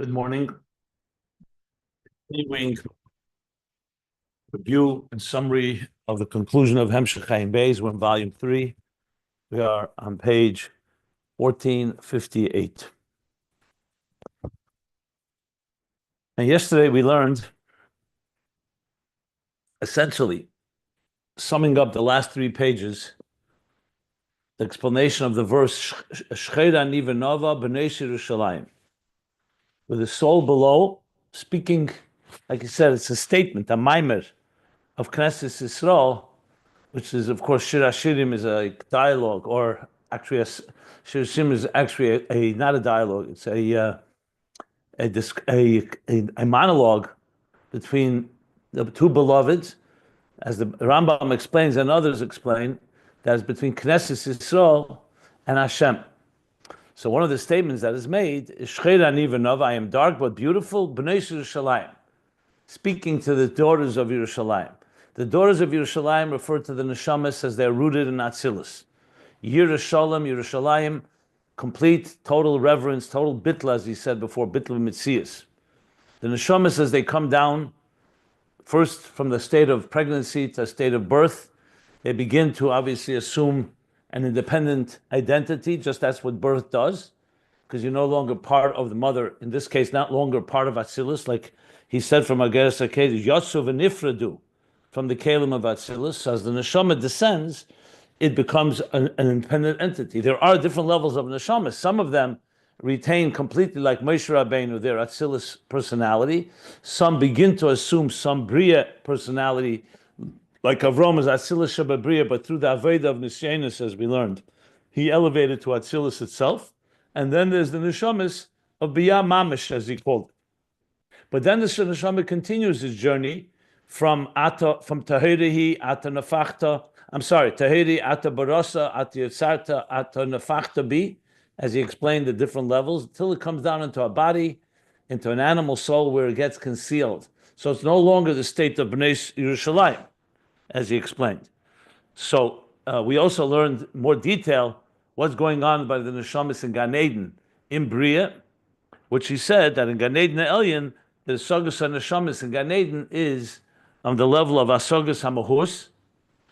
Good morning. Continuing review and summary of the conclusion of Ayin Beis. We're in volume 3. We are on page 1458. And yesterday we learned, essentially, summing up the last 3 pages, the explanation of the verse Shcheira Nivenova B'nei Yerushalayim, with the soul below speaking, like I said, it's a statement, a mimer of Knesset Yisrael, which is, of course, Shir HaShirim is a dialogue, or actually, Shir HaShirim is actually not a dialogue. It's a monologue between the two beloveds, as the Rambam explains and others explain, that is between Knesset Yisrael and Hashem. So one of the statements that is made is Shcheira Ani V'nova, I am dark but beautiful, B'nei Yerushalayim, speaking to the daughters of Yerushalayim. The daughters of Yerushalayim refer to the neshamas as they're rooted in Atzilus. Yerushalayim, complete, total reverence, total bittul, as he said before, bittul mitzias. The neshamas, as they come down, first from the state of pregnancy to a state of birth, they begin to obviously assume an independent identity, just that's what birth does, because you're no longer part of the mother, in this case, not longer part of Atzilus, like he said from Ageres HaKedesh, Yotzu v'nifradu, from the Kalim of Atzilus. As the neshama descends, it becomes an independent entity. There are different levels of neshama. Some of them retain completely, like Moshe Rabbeinu, their Atzilus personality. Some begin to assume some Bria personality, like Avram is Atzilus Shabbat, but through the Aveda of Nisyanus, as we learned, he elevated to Atzilus itself. And then there's the neshamas of Biyah Mamish, as he called it. But then the neshama continues his journey from Tahirihi Ata Nefachta, Tahiri Ata Barasa Ata Yitzarta Ata Nefachta Bi, as he explained the different levels, until it comes down into a body, into an animal soul where it gets concealed. So it's no longer the state of Bnei Yerushalayim, as he explained. So we also learned more detail what's going on by the neshamas in Gan Eden in Bria, which he said that in Gan Eden Elyon, the Asogas HaNeshamas in Gan Eden is on the level of Asogas HaMahus,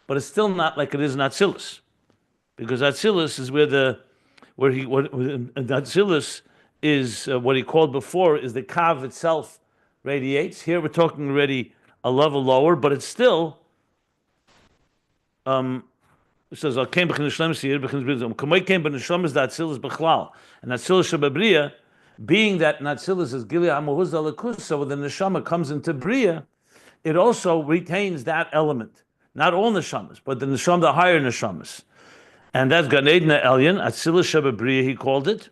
but it's still not like it is in Atzilus, because Atzilus is Atzilus is what he called before is the Kav itself radiates. Here we're talking already a level lower, but it's still it says and Atzilus Shababria, being that Atzilus is Gilead HaMahuz Alakus, so when the neshama comes into Bria, it also retains that element. Not all neshamas, but the higher neshamas. And that's Gan Eden Elyon, Atzilus Shababria, he called it.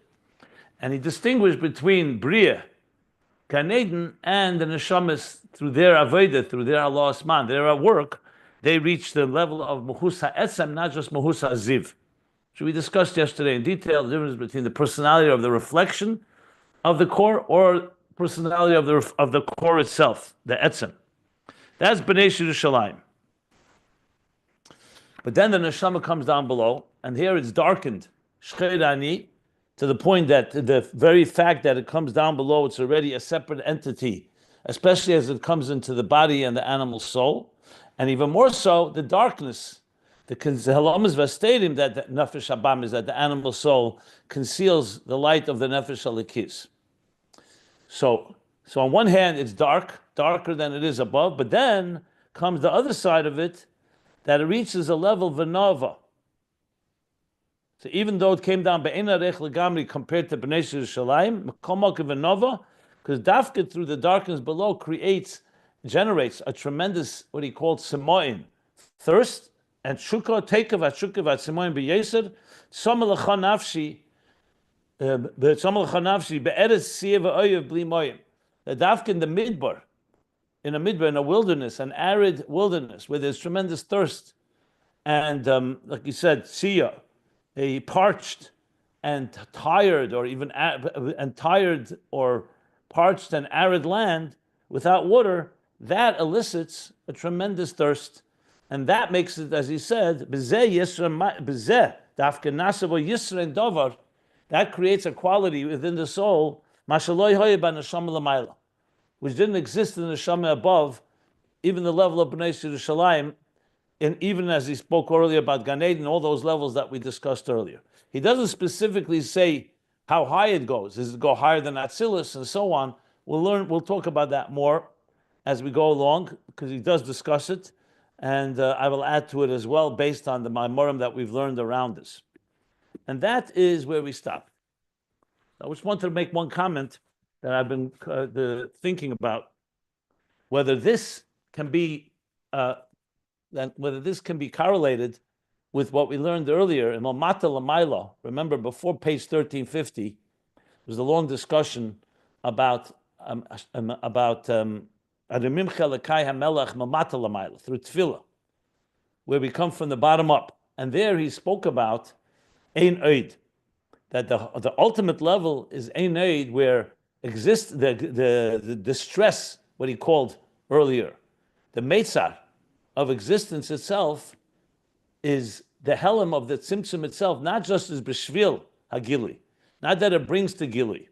And he distinguished between Bria, Gan Eden, and the neshamas through their Aveda, through their Allah Asman, their work. They reach the level of Mahus HaEtzem, not just Mahus HaZiv. So we discussed yesterday in detail the difference between the personality of the reflection of the core or personality of the core itself, the Etzem. That's B'nei Yerushalayim. But then the neshama comes down below, and here it's darkened, Shcheira Ani, to the point that the very fact that it comes down below, it's already a separate entity, especially as it comes into the body and the animal soul. And even more so, the darkness, the Halamas Vastadim, that the Nefesh Habam is that the animal soul conceals the light of the Nefesh Halikis. So on one hand, it's darker than it is above, but then comes the other side of it, that it reaches a level V'nova. So even though it came down Be'ena Rech Legamri compared to B'nei Yerushalayim, Mekomok V'nova, because Dafka through the darkness below generates a tremendous, what he called Simoin, thirst, and Shuka, Tekav, Simoin B'yeser, Tzom Lecha Nafshi, Be'eretz Siyeh V'oyev Bli Moyim. The Dafka in the Midbar, in a wilderness, an arid wilderness, where there's tremendous thirst, and like you said, Siyah, a parched and tired, or even parched and arid land without water, that elicits a tremendous thirst, and that makes it, as he said, that creates a quality within the soul Mashaloi hoye ba neshama l'mayla, which didn't exist in the neshama above, even the level of Bnei Yerushalayim, and even as he spoke earlier about Gan Eden, all those levels that we discussed earlier. He doesn't specifically say how high it goes. Does it go higher than Atzilus and so on? We'll talk about that more as we go along, because he does discuss it, and I will add to it as well based on the Maimorim that we've learned around this. And that is where we stop. I just wanted to make one comment that I've been thinking about, whether this can be correlated with what we learned earlier in Mamata Lamaila. Remember, before page 1350, there was a long discussion about Adamimcha Lekai HaMelech Mamata Lamaila through Tefillah, where we come from the bottom up. And there he spoke about Ein Oid, that the ultimate level is Ein Oid, where exists the distress, what he called earlier, the Meitzar of existence itself, is the helm of the tzimtzum itself, not just as b'shvil hagili, not that it brings to gili,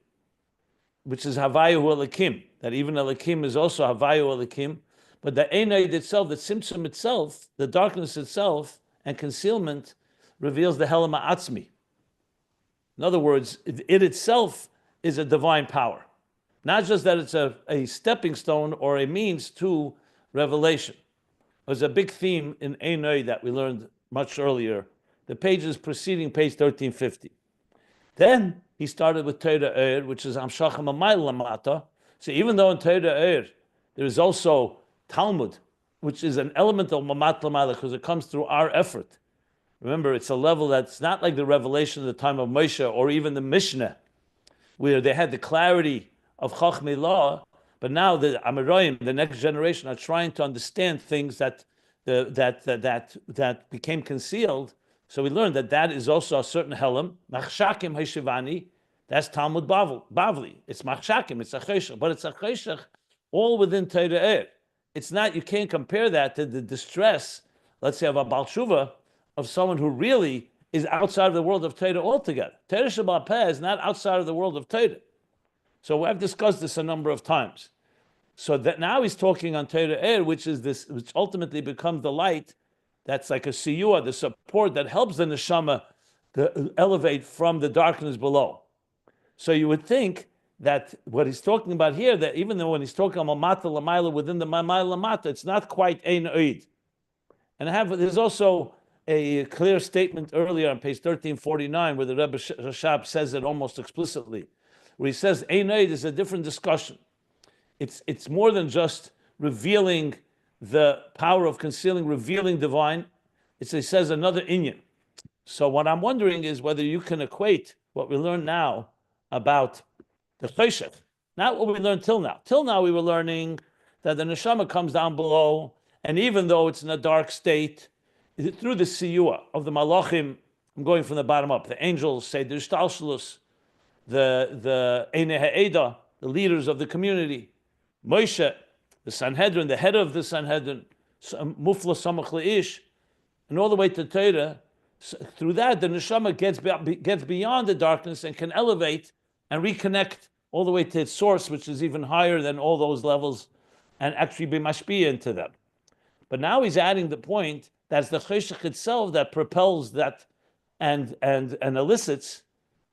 which is havayu elakim, that even elakim is also havayu elakim, but the einaid itself, the tzimtzum itself, the darkness itself and concealment reveals the helm ha'atzmi. In other words, it itself is a divine power, not just that it's a stepping stone or a means to revelation. There's a big theme in Einoi that we learned much earlier, the pages preceding page 1350. Then he started with Torah which is Amshacham Amayl Lamata. So even though in Torah there is also Talmud, which is an element of Mamat Lamayla, because it comes through our effort. Remember, it's a level that's not like the revelation of the time of Moshe or even the Mishnah, where they had the clarity of Chachmei Law. But now the Amoraim, the next generation, are trying to understand things that became concealed. So we learned that is also a certain helm. Machshakim Heshivani, that's Talmud Bavli. It's Machshakim, it's a Cheshach, but it's a Cheshach all within Torah. It's not, you can't compare that to the distress, let's say, of a Baal Tshuva, of someone who really is outside of the world of Torah altogether. Torah Shabbat Peh is not outside of the world of Torah. So I've discussed this a number of times. So that now he's talking on Torah which ultimately becomes the light that's like a siyua, the support that helps the neshama to elevate from the darkness below. So you would think that what he's talking about here, that even though when he's talking about Mamata Lamaila within the Mamayla Lamata, it's not quite Ein Oid. And there's also a clear statement earlier on page 1349 where the Rebbe Rashab says it almost explicitly, where he says Ein Oid is a different discussion. It's more than just revealing the power of concealing, revealing divine. He says another inyan. So what I'm wondering is whether you can equate what we learn now about the cheshach, not what we learned till now. Till now we were learning that the neshama comes down below, and even though it's in a dark state, through the siyua of the malachim, I'm going from the bottom up, the angels say the ishtalshalus, the Einei Ha'eda, the leaders of the community, Moshe, the Sanhedrin, the head of the Sanhedrin, Mufla Samach Le'ish, and all the way to Torah. Through that, the neshama gets beyond the darkness and can elevate and reconnect all the way to its source, which is even higher than all those levels, and actually be mashpia into them. But now he's adding the point that's the cheshach itself that propels that and elicits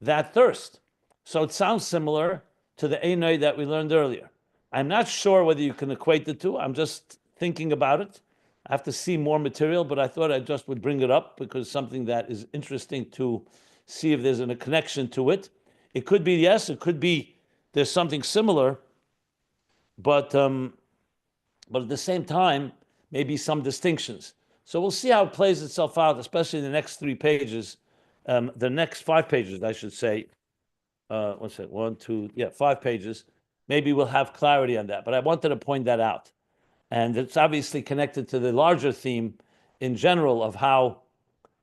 that thirst. So it sounds similar to the Einoi that we learned earlier. I'm not sure whether you can equate the two. I'm just thinking about it. I have to see more material, but I thought I just would bring it up because something that is interesting to see if there's a connection to it. It could be yes, it could be there's something similar, but at the same time, maybe some distinctions. So we'll see how it plays itself out, especially in the next 3 pages, the next 5 pages, I should say. What's it? 5 pages. Maybe we'll have clarity on that. But I wanted to point that out. And it's obviously connected to the larger theme in general of how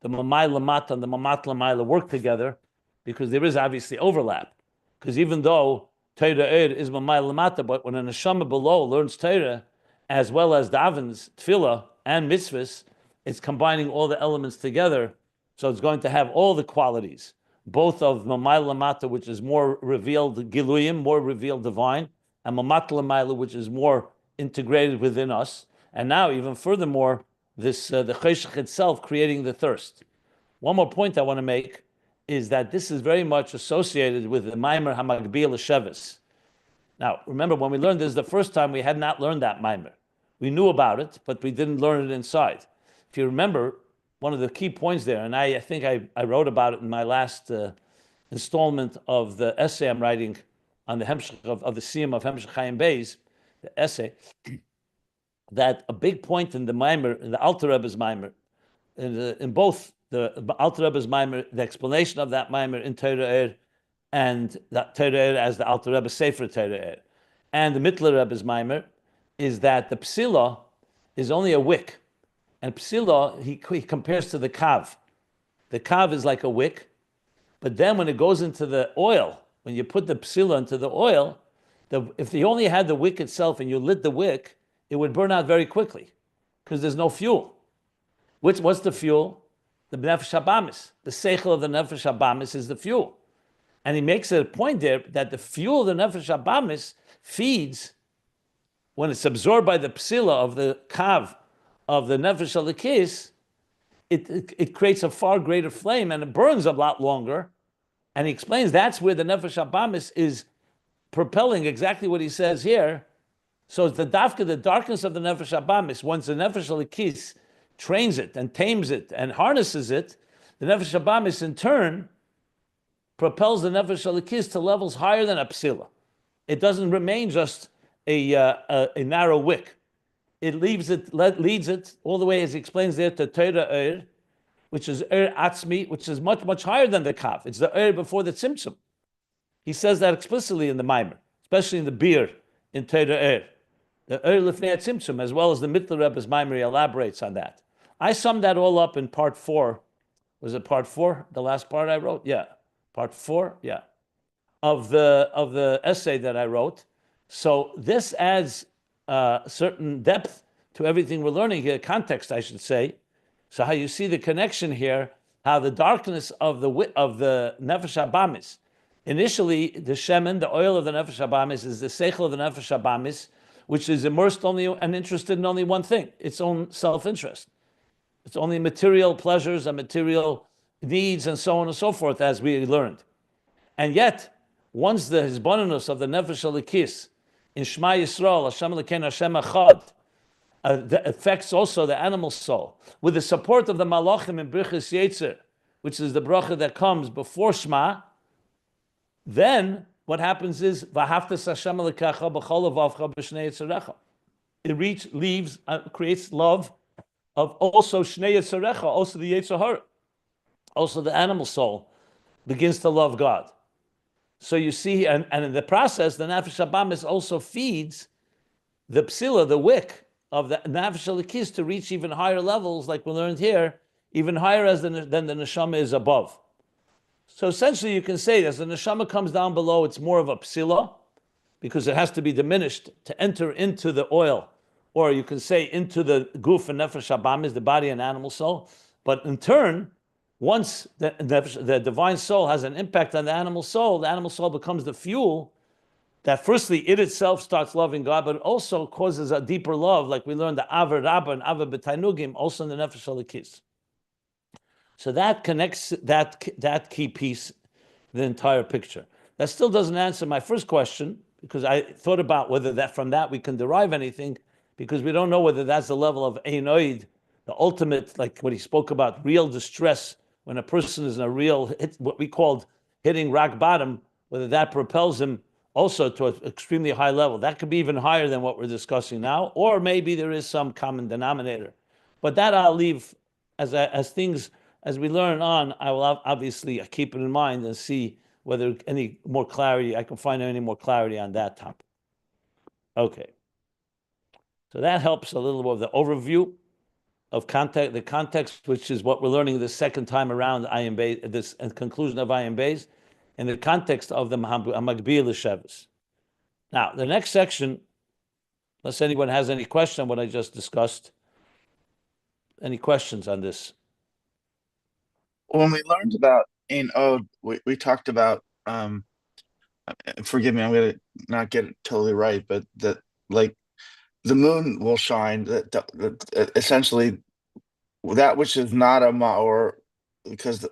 the Mamay Lamata and the Mamat Lamayla work together, because there is obviously overlap. Because even though Torah is Mamay Lamata, but when a neshama below learns Torah, as well as davens, tefillah, and mitzvahs, it's combining all the elements together. So it's going to have all the qualities both of Mamayla Lamata, which is more revealed Giluyim, more revealed divine, and Mamata Lamayla, which is more integrated within us. And now, even furthermore, this the Cheshach itself creating the thirst. One more point I want to make is that this is very much associated with the Maimer Hamagbil Shevis. Now, remember, when we learned this the first time, we had not learned that Maimer. We knew about it, but we didn't learn it inside. If you remember, one of the key points there, and I think I wrote about it in my last installment of the essay I'm writing on the Hemshech of the Siyum of Hemshech Ayin Beis, the essay, that a big point in the Maimer, in the Alter Rebbe's Maimer, in both the Alter Rebbe's Maimer, the explanation of that Maimer in Torah and that Torah as the Alter Rebbe Sefer Torah and the Mittler Rebbe's Maimer, is that the Psila is only a wick. And Psila, he compares to the Kav. The Kav is like a wick, but then when it goes into the oil, when you put the Psila into the oil, if you only had the wick itself and you lit the wick, it would burn out very quickly because there's no fuel. What's the fuel? The Nefesh Habamis. The Seichel of the Nefesh Habamis is the fuel. And he makes a point there that the fuel of the Nefesh Habamis feeds, when it's absorbed by the Psila of the Kav, of the Nefesh Alikis, it creates a far greater flame and it burns a lot longer. And he explains that's where the Nefesh Habamis is propelling exactly what he says here. So it's the dafka, the darkness of the Nefesh Habamis, once the Nefesh Alikis trains it and tames it and harnesses it, the Nefesh Habamis in turn propels the Nefesh Alikis to levels higher than a Psila. It doesn't remain just a narrow wick. It leads it all the way, as he explains there, to Torah which is Atzmi, which is much, much higher than the Kaf. It's the before the Tzimtzum. He says that explicitly in the Maimer, especially in the Bir, in Torah the Lifnei Tzimtzum, as well as the Mittler Rebbe's Maimer, he elaborates on that. I summed that all up in part 4. Was it part 4, the last part I wrote? Yeah. Part 4, yeah. Of the essay that I wrote. So this adds certain depth to everything we're learning here, context, I should say. So how you see the connection here, how the darkness of the Nefesh Habamis, initially the Shemen, the oil of the Nefesh Habamis, is the Seichel of the Nefesh Habamis, which is immersed only and interested in only one thing, its own self-interest. It's only material pleasures and material needs and so on and so forth, as we learned. And yet, once the Hizbonenus of the Nefesh Alikis in Shema Yisrael, Hashem Elokeinu Hashem Echad, affects also the animal soul, with the support of the Malachim in Birchas Yetzer, which is the bracha that comes before Shema, then what happens is, V'haftas Hashem Elokecha b'chol levavcha b'shnei yitzarecha. It creates love of also Shnei Yitzarecha, also the Yetzer Hara, also the animal soul begins to love God. So you see, and in the process, the Nefesh Habamis also feeds the Psila, the wick of the Nefesh Alikis, to reach even higher levels, like we learned here, even higher than the Neshama is above. So essentially you can say, as the Neshama comes down below, it's more of a Psila, because it has to be diminished to enter into the oil, or you can say into the Guf and Nefesh Habamis, the body and animal soul. But in turn, once the divine soul has an impact on the animal soul becomes the fuel that firstly it itself starts loving God, but it also causes a deeper love, like we learned the Avar Rabbah and Avar B'tainugim, also in the Nefesh Alikis. So that connects that key piece, the entire picture. That still doesn't answer my first question, because I thought about whether that from that we can derive anything, because we don't know whether that's the level of Einoid, the ultimate, like what he spoke about, real distress, when a person is in a real, what we called hitting rock bottom, whether that propels him also to an extremely high level. That could be even higher than what we're discussing now, or maybe there is some common denominator. But that I'll leave as things, as we learn on, I will obviously keep it in mind and see whether any more clarity, I can find any more clarity on that topic. Okay. So that helps a little bit of the overview of context, the context, which is what we're learning the second time around Ayin Beis, this conclusion of Ayin Beis, in the context of the Magbil Shevis. Now, the next section, unless anyone has any question on what I just discussed, any questions on this? When we learned about And we talked about forgive me, I'm gonna not get it totally right, but that like the moon will shine. That essentially that which is not a ma'or, because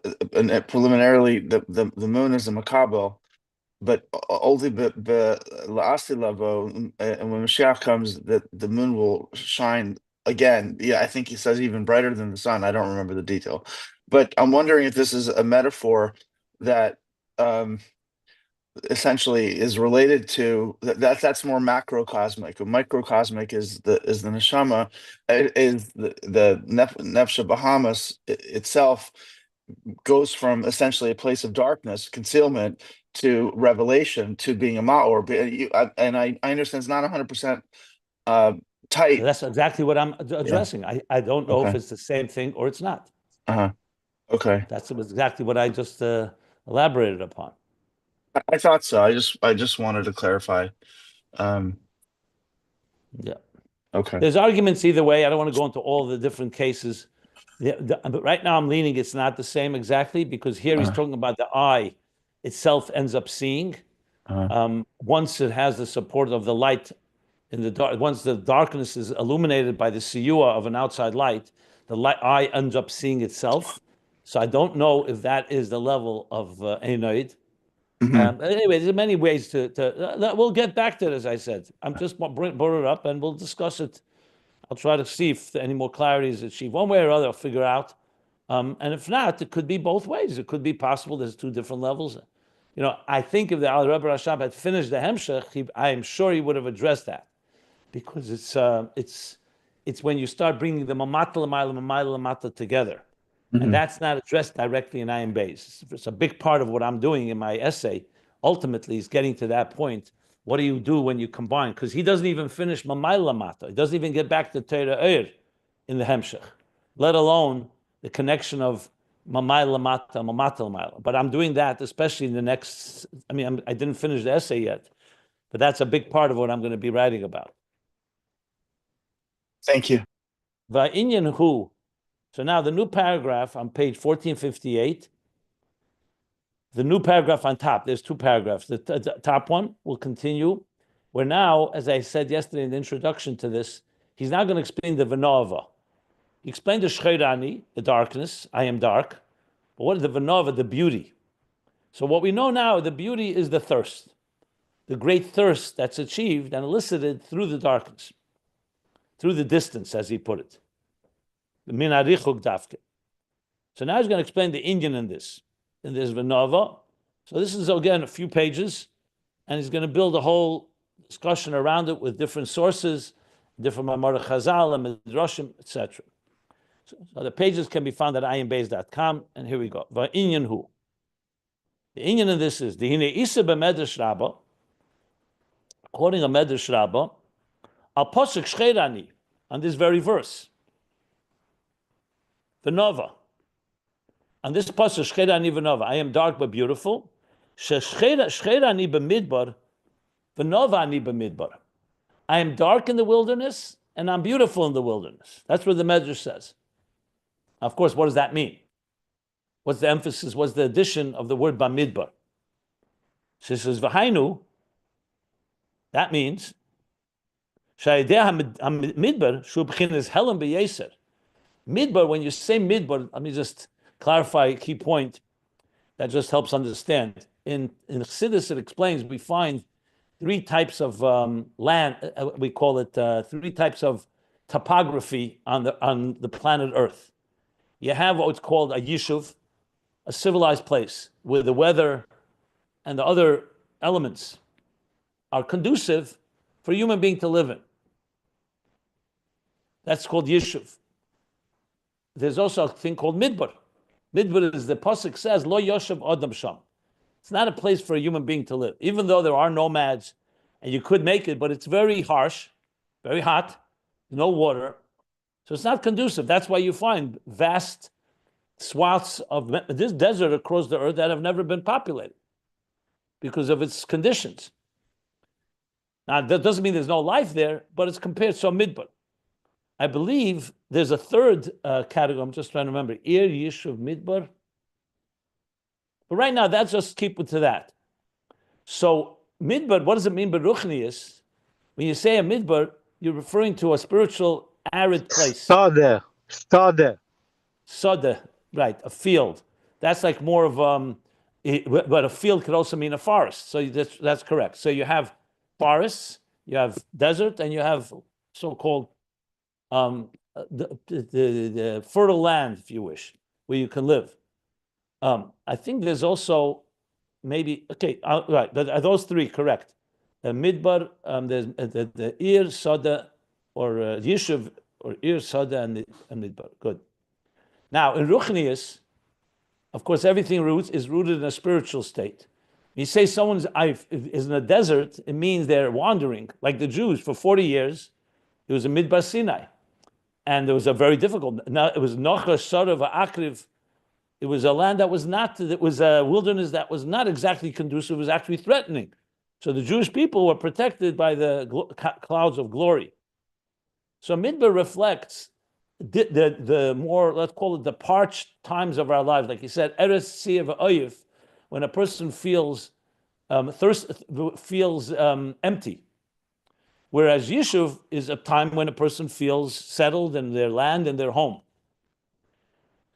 preliminarily the moon is a makabel, but only la'asti lavo, and when Mashiach comes, that the moon will shine again. Yeah, I think he says even brighter than the sun. I don't remember the detail, but I'm wondering if this is a metaphor that um, essentially is related to that's more macrocosmic. Microcosmic is the neshama, is the nefesh Bahamas itself goes from essentially a place of darkness, concealment, to revelation, to being a ma'or. And I understand it's not 100% uh, tight. That's exactly what I'm Yeah. addressing. I don't know if Okay. it's the same thing or it's not. Uh-huh. Okay. That's exactly what I just elaborated upon. I thought so. I just wanted to clarify. Um, Yeah. okay. There's arguments either way. I don't want to go into all the different cases. But right now I'm leaning it's not the same exactly because here he's Uh, talking about the eye itself ends up seeing. uh, Once it has the support of the light in the dark, once the darkness is illuminated by the siyua of an outside light, the eye ends up seeing itself. So I don't know if that is the level of Einoid. mhm. Anyway, there's many ways we'll get back to it, as I said. I'm just brought it up and we'll discuss it. I'll try to see if any more clarity is achieved. One way or other, I'll figure out. And if not, it could be both ways. It could be possible there's two different levels. I think if the Al Rebbe Rashab had finished the Hemshech, I am sure he would have addressed that because it's when you start bringing the Mamata together. And Mhm. that's not addressed directly in Ayin Beis. It's a big part of what I'm doing in my essay. Ultimately, is getting to that point. What do you do when you combine? Because he doesn't even finish Mamayla Mata. He doesn't even get back to Teira Eir in the Hemshech, let alone the connection of Mamayla Mata, Mamata Lamayla. But I'm doing that, especially in the next. I didn't finish the essay yet, but that's a big part of what I'm going to be writing about. Thank you. Va'inyan hu. So now the new paragraph on page 1458. The new paragraph on top, there's two paragraphs. The top one will continue, where now, as I said yesterday in the introduction to this, he's now going to explain the Venova. He explained the Shcheirani, the darkness, I am dark. But what is the Venova, the beauty? So what we know now, the beauty is the thirst, the great thirst that's achieved and elicited through the darkness, through the distance, as he put it. The min arichuk dafke. So now he's going to explain the Indian in this Venova. So this is again a few pages, and he's going to build a whole discussion around it with different sources, different Mamar Chazal and Midrashim, etc. So the pages can be found at ayinbeis.com, and here we go. Va'inyan hu. The Inyan in this is the Hine Isa b'Medrash Rabbah, quoting a Medrash Rabbah, al posuk shcheirani, on this very verse, Venova. On this pasuk, Shcheirani Venova, I am dark but beautiful. Shcheirani b'Midbar, Venovani b'Midbar. I am dark in the wilderness and I'm beautiful in the wilderness. That's what the Medrash says. Of course, what does that mean? What's the emphasis? What's the addition of the word b'Midbar? She says, V'hainu, that means, Midbar, shu b'chinas Helen b'Yeser. Midbar, when you say Midbar, let me just clarify a key point that just helps understand. In Chassidus, it explains we find three types of land. We call it three types of topography on the planet Earth. You have what's called a yishuv, a civilized place where the weather and the other elements are conducive for a human being to live in. That's called yishuv. There's also a thing called midbar. Midbar is the pasuk says lo yoshev adam sham. It's not a place for a human being to live, even though there are nomads and you could make it, but it's very harsh, very hot, no water. So it's not conducive. That's why you find vast swaths of this desert across the earth that have never been populated because of its conditions. Now, that doesn't mean there's no life there, but it's compared. So, midbar. I believe there's a third category. I'm just trying to remember. Ir Yishuv Midbar. But right now, that's just keep it to that. So Midbar, what does it mean by Ruchnius? When you say a Midbar, you're referring to a spiritual arid place. Sada. Sada, right, a field. That's like more of, but a field could also mean a forest. So that's correct. So you have forests, you have desert, and you have so-called the fertile land, if you wish, where you can live. I think there's also maybe, okay, right, are those three correct? Midbar, there's the Ir, Sada, or Yishuv, or Ir, Sada, and Midbar. Good. Now, in Ruchnius, of course, everything is rooted in a spiritual state. When you say someone is in a desert, it means they're wandering. Like the Jews, for 40 years, it was a Midbar Sinai. And it was a very difficult, it was Nocha, Sarav, Akriv. It was a land that was not, it was a wilderness that was not exactly conducive, it was actually threatening. So the Jewish people were protected by the clouds of glory. So Midbar reflects the more, let's call it the parched times of our lives. Like he said, Eretz Sea of Oyev, when a person feels empty. Whereas Yishuv is a time when a person feels settled in their land and their home.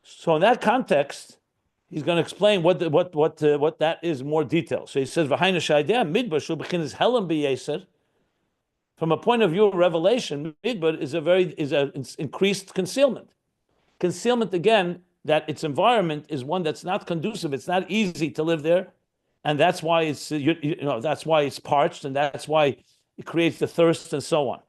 So in that context, he's going to explain what that is in more detail. So he says, "V'hainu sha'idea midbar shu b'chinas helam b'yeser." From a point of view of revelation, midbar is an increased concealment. Concealment, again, that its environment is one that's not conducive. It's not easy to live there, and that's why it's that's why it's parched, and that's why it creates the thirst and so on.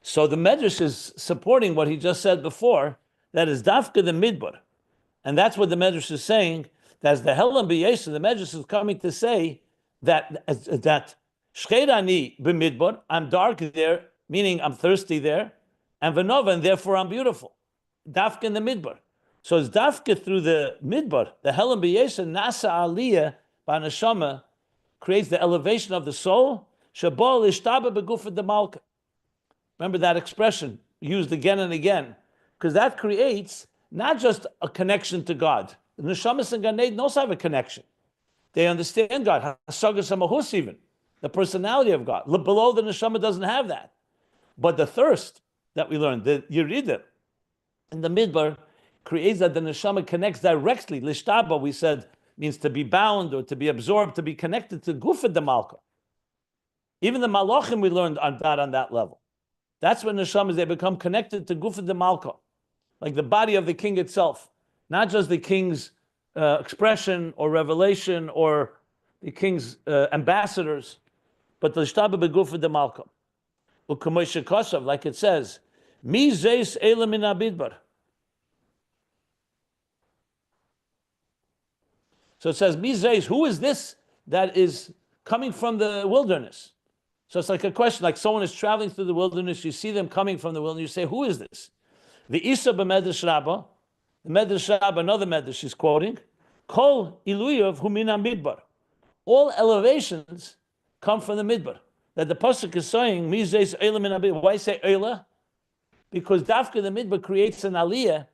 So the Medrash is supporting what he just said before, that is dafka the midbar. And that's what the Medrash is saying, that as the Helam b'Yesh, the Medrash is coming to say that shcheirani b'midbar, I'm dark there, meaning I'm thirsty there, and v'nova, and therefore I'm beautiful. Dafka in the midbar. So it's dafka through the midbar, the Helam b'Yesh, nasa aliyah b'neshama, creates the elevation of the soul, shabol ishtaba b'gufet the malka. Remember that expression used again and again, because that creates not just a connection to God. The neshamas and Gan Eden also have a connection. They understand God, hasagas hamahus even, the personality of God. Below the neshama doesn't have that. But the thirst that we learned, the Yerida in the Midbar, creates that the neshama connects directly. Lishtaba, we said, means to be bound or to be absorbed, to be connected to Gufet the Malka. Even the Malachim we learned on that level. That's when neshamas, they become connected to Gufet the Malka, like the body of the king itself, not just the king's expression or revelation or the king's ambassadors, but the Shtaba Begufet the Malka. Like it says, Mi zeis elam min abidbar. So it says, Mi zeis, who is this that is coming from the wilderness? So it's like a question, like someone is traveling through the wilderness, you see them coming from the wilderness, you say, who is this? The Isa b'Medrash Rabbah, the Medrash Rabbah, another Medrash is quoting, Kol iluyav humina midbar. All elevations come from the midbar. That the pasuk is saying, Mizeis Eilah min abid. Why say Eilah? Because dafka the midbar creates an aliyah.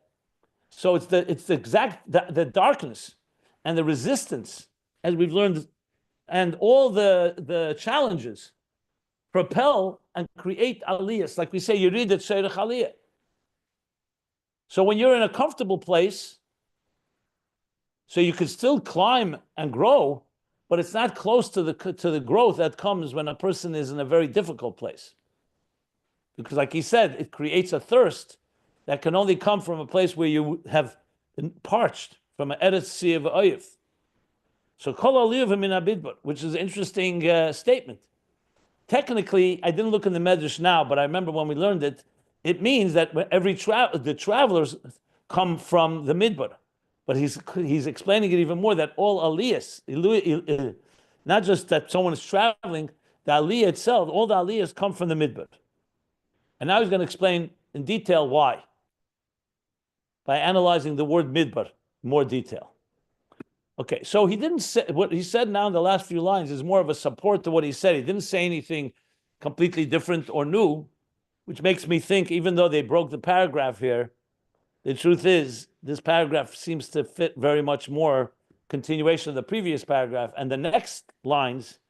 So it's the exact the darkness and the resistance, as we've learned, and all the challenges propel and create aliyahs. Like we say, you read it Sheirach Aliyah. So when you're in a comfortable place, so you can still climb and grow, but it's not close to the growth that comes when a person is in a very difficult place. Because like he said, it creates a thirst that can only come from a place where you have been parched, from an Eretz Sea of Oyev. So Kol Aliyah min abidbar, which is an interesting statement. Technically, I didn't look in the Medrash now, but I remember when we learned it, it means that the travelers come from the Midbar. But he's explaining it even more, that all aliyahs, not just that someone is traveling, the aliyah itself, all the aliyahs come from the Midbar. And now he's going to explain in detail why, by analyzing the word Midbar in more detail. Okay, so he didn't say, what he said now in the last few lines is more of a support to what he said. He didn't say anything completely different or new, which makes me think, even though they broke the paragraph here, The truth is, this paragraph seems to fit very much more continuation of the previous paragraph, and the next lines,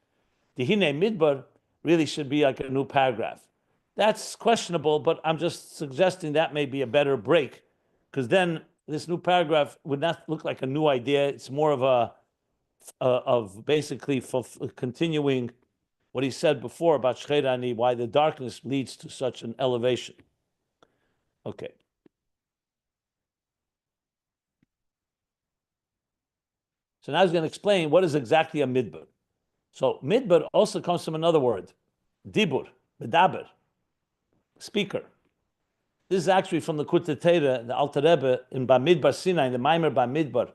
Ayin Midbar, really should be like a new paragraph. That's questionable, but I'm just suggesting that may be a better break, because then this new paragraph would not look like a new idea. It's more of of basically continuing what he said before about Shcherani, why the darkness leads to such an elevation. Okay. So now he's going to explain what is exactly a midbar. So midbar also comes from another word, Dibbur, medaber, speaker. This is actually from the Kutei Torah, the Alter Rebbe in Bamidbar Sinai, in the Maimer Bamidbar,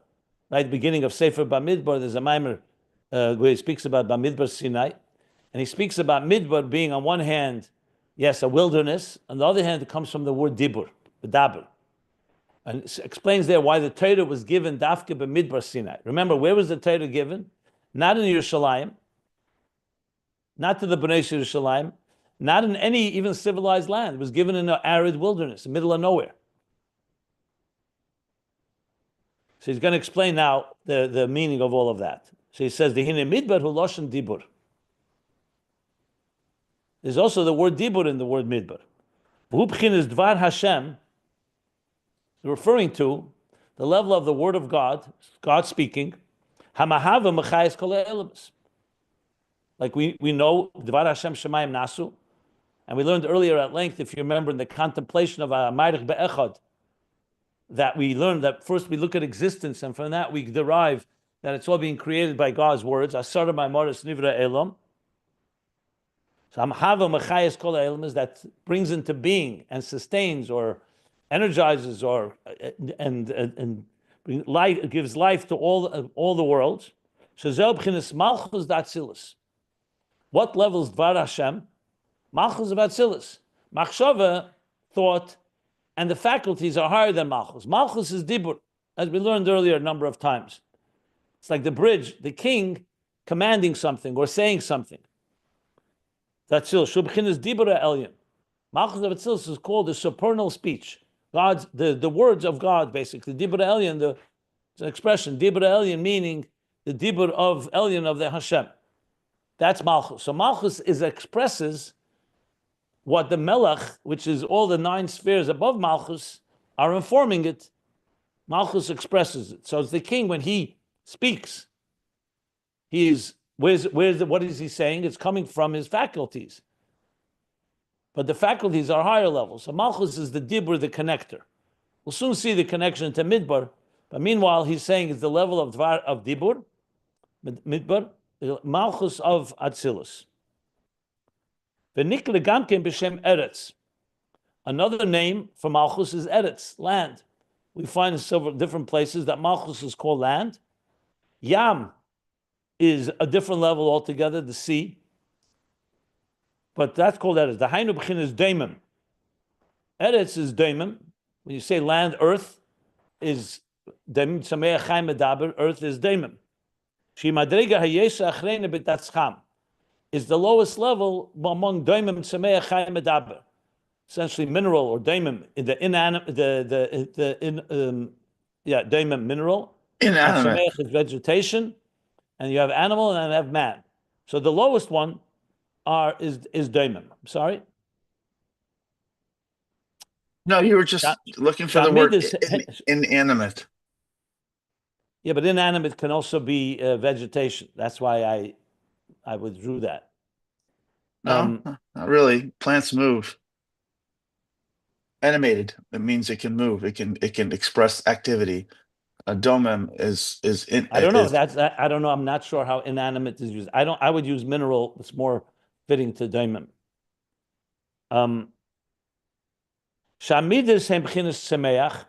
right at the beginning of Sefer Bamidbar. There's a Maimer where he speaks about Bamidbar Sinai, and he speaks about Midbar being on one hand, yes, a wilderness. On the other hand, it comes from the word Dibbur, medaber. And it explains there why the Torah was given Dafke b'Midbar Sinai. Remember, where was the Torah given? Not in Yerushalayim, not to the Bnei Yerushalayim, not in any even civilized land. It was given in an arid wilderness, in the middle of nowhere. So he's going to explain now the meaning of all of that. So he says, Ayin Midbar hu loshen Dibbur. There's also the word Dibbur in the word Midbar. V'hu b'chinas dvar Hashem, referring to the level of the word of God, God speaking, Hamahava mechayes kol ha'elamus. Like we know, Dvar Hashem Shemayim Nasu, and we learned earlier at length, if you remember, in the contemplation of Amarich Be'echad, that we learned that first we look at existence, and from that we derive that it's all being created by God's words. Asara Ma'amoris Nivra Elam. So Hamahava mechayes kol ha'elamus, that brings into being and sustains or energizes or and life, gives life to all the worlds. What levels Dvar Hashem? Malchus of Atzilus. Machshava, thought, and the faculties are higher than Malchus. Malchus is Dibbur, as we learned earlier a number of times. It's like the bridge, the king commanding something or saying something. Atzilus. Shubchin is Dibbur Elyon. Malchus of Atzilus is called the supernal speech. God's the words of God, basically. Dibbur Elyon, it's an expression. Dibbur Elyon meaning the Dibbur of Elyon of the Hashem. That's Malchus. So Malchus expresses what the Melech, which is all the 9 spheres above Malchus, are informing it. Malchus expresses it. So it's the king, when he speaks, what is he saying? It's coming from his faculties. But the faculties are higher levels. So Malchus is the Dibbur, the connector. We'll soon see the connection to Midbar. But meanwhile, he's saying it's the level of Dibbur, Midbar, the Malchus of Atzilus. V'nikle gamken b'shem Eretz. Another name for Malchus is Eretz, land. We find in several different places that Malchus is called land. Yam is a different level altogether, the sea. But that's called Eretz. The Hainu B'chin is Daimim. Eretz is Daimim. When you say land, earth is Daimim. Sameach Chaim Medaber, earth is Daimim. Shi Madrega HaYesh Achreina B'Tatzcham is the lowest level among Daimim and Sameach Chaim Medaber. Essentially mineral or Daimim, Daimim mineral. Inanimate. Sameach is vegetation, and you have animal and you have man. So the lowest one is Daimim. I'm sorry? No, you were just looking for the word inanimate. Yeah, but inanimate can also be vegetation. That's why I withdrew that. No, not really. Plants move. Animated. It means it can move. It can express activity. Adomah is in. I don't know. I don't know. I'm not sure how inanimate is used. I would use mineral. It's more fitting to Daimim. Shamidas hemchinas semeach.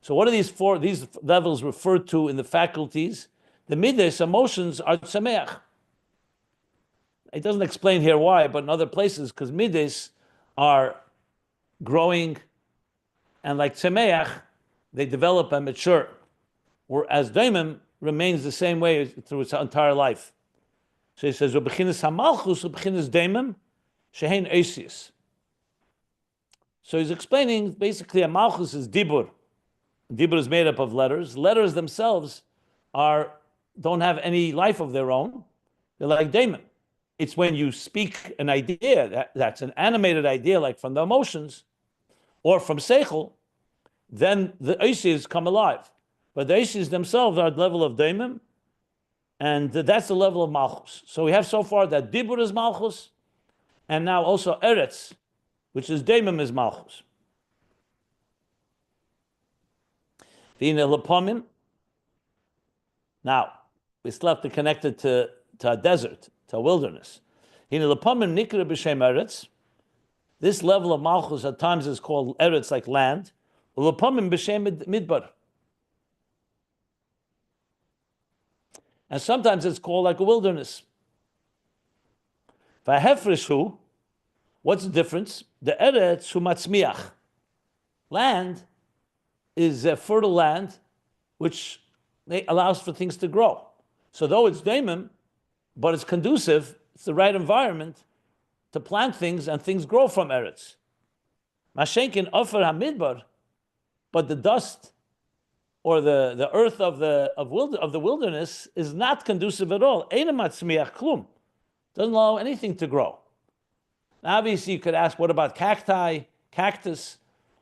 So what are these levels referred to in the faculties? The midas, emotions, are semeach. It doesn't explain here why, but in other places, because midas are growing, and like semeach, they develop and mature. Whereas daimim remains the same way through its entire life. So he says, "U'bechinas hamalchus, u'bechinas daimim, shehein eisius." So he's explaining basically a malchus is Dibbur, Dibbur is made up of letters. Letters themselves don't have any life of their own. They're like daemon. It's when you speak an idea that's an animated idea, like from the emotions or from seichel, then the oisies come alive. But the oisies themselves are at the level of daemon, and that's the level of malchus. So we have so far that Dibbur is malchus, and now also Eretz, which is daemon, is malchus. Now, we still have to connect it to a desert, to a wilderness. This level of malchus at times is called Eretz, like land. Midbar. And sometimes it's called like a wilderness. What's the difference? The Eretz hu matzmiach. Land is a fertile land which allows for things to grow. So though it's daemon, but it's conducive, it's the right environment to plant things, and things grow from Eretz. Mashenkin offer hamidbar, but the dust or the earth of the wilderness is not conducive at all. Doesn't allow anything to grow. Now, obviously, you could ask, what about cactus,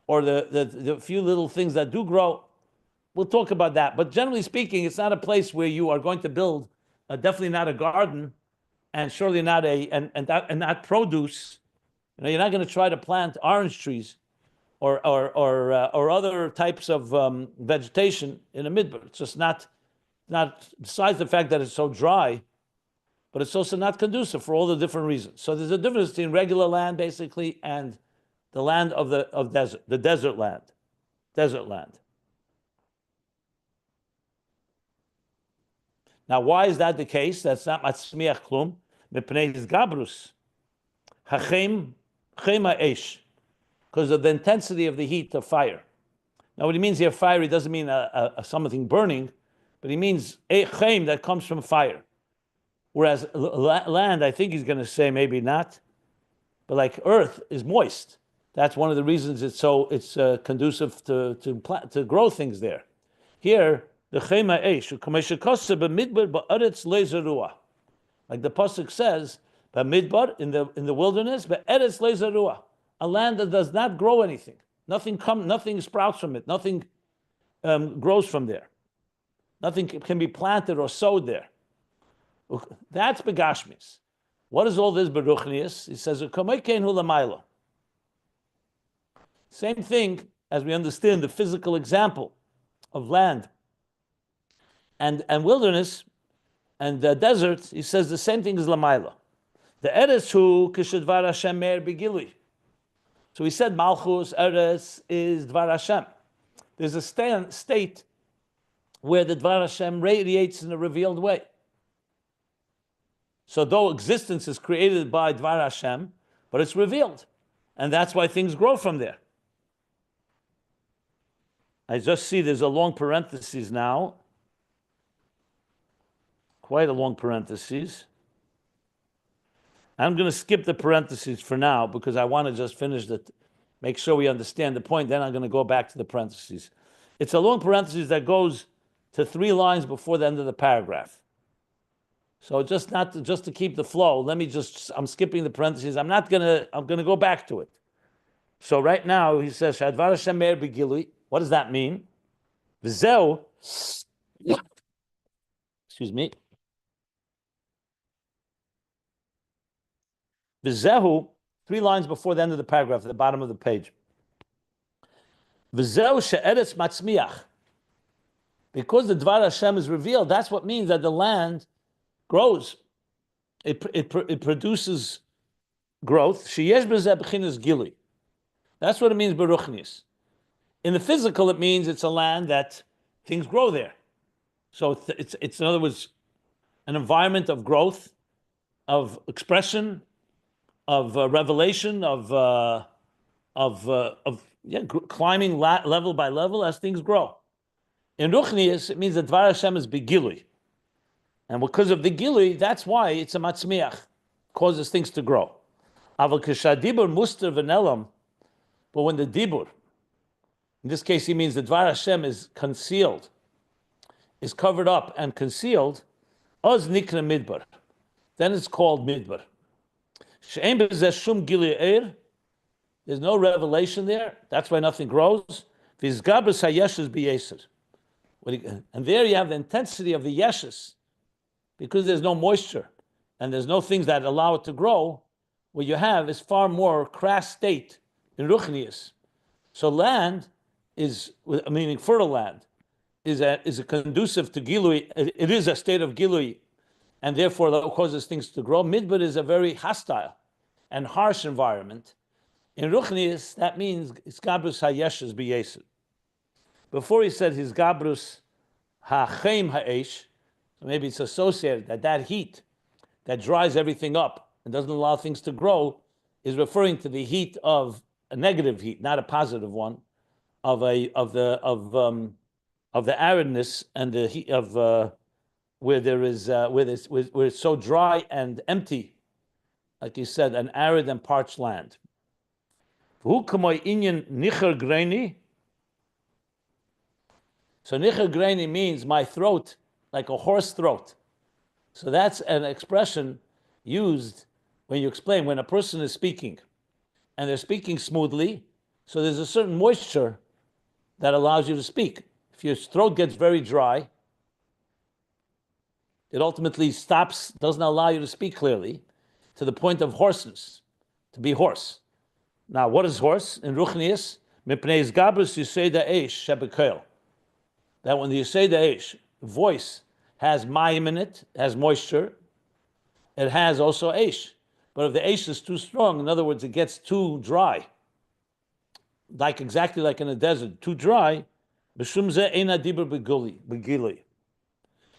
or the few little things that do grow? We'll talk about that. But generally speaking, it's not a place where you are going to build, definitely not a garden, and surely not not produce. You're not going to try to plant orange trees or other types of vegetation in a midbar. It's just not. Besides the fact that it's so dry, but it's also not conducive for all the different reasons. So there's a difference between regular land, basically, and the land of desert, the desert land. Now, why is that the case? That's not matzmiach klum. Mipnei gabrus. Hachem ha'esh. Because of the intensity of the heat of fire. Now, what he means here, fire, he doesn't mean something burning, but he means chem that comes from fire. Whereas land, I think he's going to say maybe not, but like earth is moist. That's one of the reasons it's conducive to grow things there. Here, the chema eish, like the pasuk says, midbar in the wilderness, but Eretz leizerua, a land that does not grow anything. Nothing sprouts from it. Nothing grows from there. Nothing can be planted or sowed there. That's begashmis. What is all this beruchnius? He says, same thing as we understand the physical example of land and wilderness and the desert. He says the same thing as lamaila. The Eretz hu kishadvar Hashem mer begilui. So he said Malchus, Eretz is Dvar Hashem. There's a state where the Dvar Hashem radiates in a revealed way. So though existence is created by Dvar Hashem, but it's revealed. And that's why things grow from there. I just see there's a long parenthesis now. Quite a long parenthesis. I'm going to skip the parentheses for now because I want to just finish make sure we understand the point. Then I'm going to go back to the parentheses. It's a long parenthesis that goes to 3 lines before the end of the paragraph. So just to keep the flow, I'm skipping the parentheses. I'm going to go back to it. So right now he says, Shadvar Hashem Meir Begilui. What does that mean? V'zeu, excuse me. V'zehu, 3 lines before the end of the paragraph, at the bottom of the page. V'zeu she'eretz matzmiach. Because the Dvar Hashem is revealed, that's what means that the land grows. It produces growth. Sheyesh b'zeh b'chinas gili. That's what it means beruchnis. In the physical, it means it's a land that things grow there. So it's in other words, an environment of growth, of expression, of revelation, of climbing level by level as things grow. In Ruchnius, it means that Dvar Hashem is begilui. And because of the gilui, that's why it's a matzmiach, causes things to grow. Aval k'shadibur muster v'nelam, but when the Dibbur In this case, he means the Dvar Hashem is concealed, is covered up and concealed. Oz nikra midbar. Then it's called midbar. She'ein b'zeh shum gilui eir. There's no revelation there. That's why nothing grows. V'izgabris hayeshes b'yeser. And there you have the intensity of the yeshes, because there's no moisture and there's no things that allow it to grow. What you have is far more crass state in ruchnius. So land is, meaning fertile land, is a conducive to gilui. It is a state of gilui, and therefore that causes things to grow. Midbar is a very hostile and harsh environment. In ruchnius, that means iskabrus hayeshes b'yeser. Before he said his gabrus ha'chem ha'esh, so maybe it's associated that heat that dries everything up and doesn't allow things to grow is referring to the heat of a negative heat, not a positive one, of the aridness and the heat of where it's so dry and empty, like you said, an arid and parched land. Hu kamoy inyan nicher greini. So nicher greini means my throat, like a horse throat. So that's an expression used when you explain when a person is speaking and they're speaking smoothly. So there's a certain moisture that allows you to speak. If your throat gets very dry, it ultimately stops, doesn't allow you to speak clearly, to the point of hoarseness, to be hoarse. Now, what is hoarse in Ruchnius? Mipnei gabrus yiseda eish shebekel. That when you say the eish, voice has mayim in it, has moisture, it has also eish. But if the eish is too strong, in other words, it gets too dry, exactly like in a desert, too dry, b'shum zeh eina dibbur b'gili.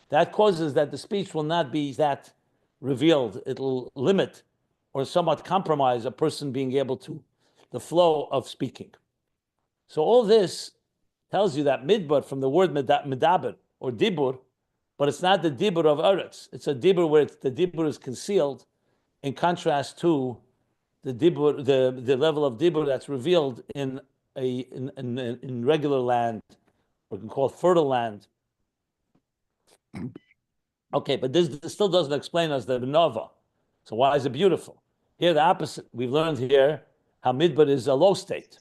That causes that the speech will not be that revealed. It'll limit or somewhat compromise a person being able to, the flow of speaking. So all this tells you that midbar from the word medaber or dibbur, but it's not the dibbur of Eretz. It's a dibbur where the dibbur is concealed, in contrast to the dibbur, the level of dibbur that's revealed in regular land, or we can call it fertile land. Okay, but this still doesn't explain us the Nova. So why is it beautiful? Here, the opposite. We've learned here how midbar is a low state.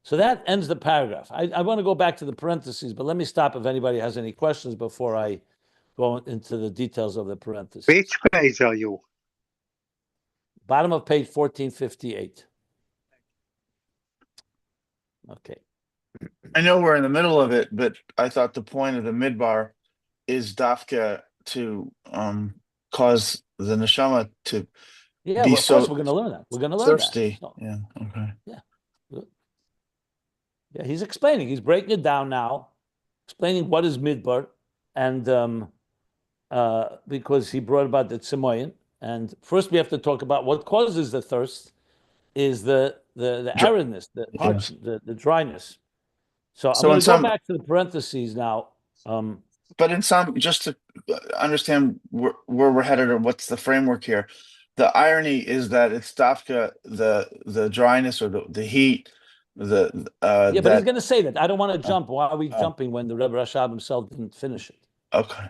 So that ends the paragraph. I want to go back to the parentheses, but let me stop if anybody has any questions before I go into the details of the parentheses. Which page are you? Bottom of page 1458. Okay. I know we're in the middle of it, but I thought the point of the midbar is dafka to cause the neshama to be well, of course we're going to learn that. We're going to learn thirsty. That. So, yeah. Okay. Yeah. Yeah. He's explaining. He's breaking it down now, explaining what is midbar, and because he brought about the tzemoyin. And first we have to talk about what causes the thirst is the aridness, the parch, the dryness. So I'm going to go back to the parentheses now. But in some, just to understand where we're headed or what's the framework here, the irony is that it's dafka the dryness or the heat. But he's going to say that. I don't want to jump. Why are we jumping when the Rebbe Rashab himself didn't finish it? Okay.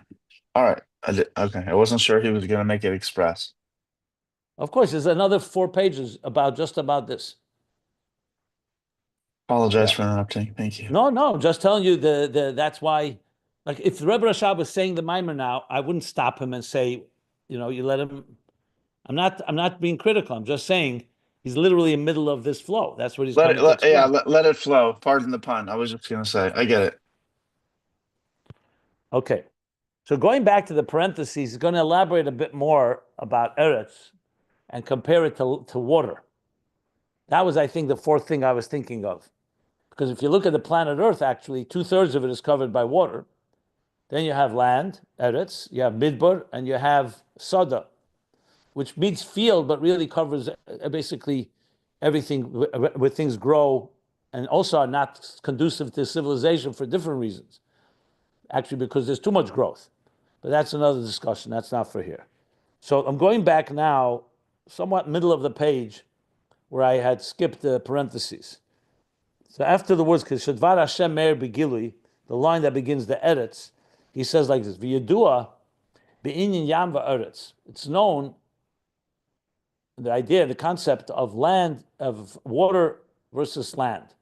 All right. Okay. I wasn't sure he was going to make it express. Of course, there's another 4 pages about this. Apologize for interrupting. Thank you. No, just telling you that's why. Like if the Rebbe Rashab was saying the Maimer now, I wouldn't stop him and say, you let him. I'm not being critical. I'm just saying he's literally in the middle of this flow. That's what he's let it flow. Pardon the pun. I was just going to say, I get it. Okay. So going back to the parentheses, he's going to elaborate a bit more about Eretz and compare it to water. That was, I think, the 4th thing I was thinking of. Because if you look at the planet Earth, actually, 2/3 of it is covered by water. Then you have land, Eretz, you have Midbar, and you have Sada, which means field, but really covers basically everything where things grow and also are not conducive to civilization for different reasons. Actually, because there's too much growth. But that's another discussion. That's not for here. So I'm going back now, somewhat middle of the page, where I had skipped the parentheses. So after the words Shadvar Hashem Meir Begilui, the line that begins the Eretz, he says like this: V'yedua be'inyan yam va'eretz. It's known, the idea, the concept of land, of water versus land.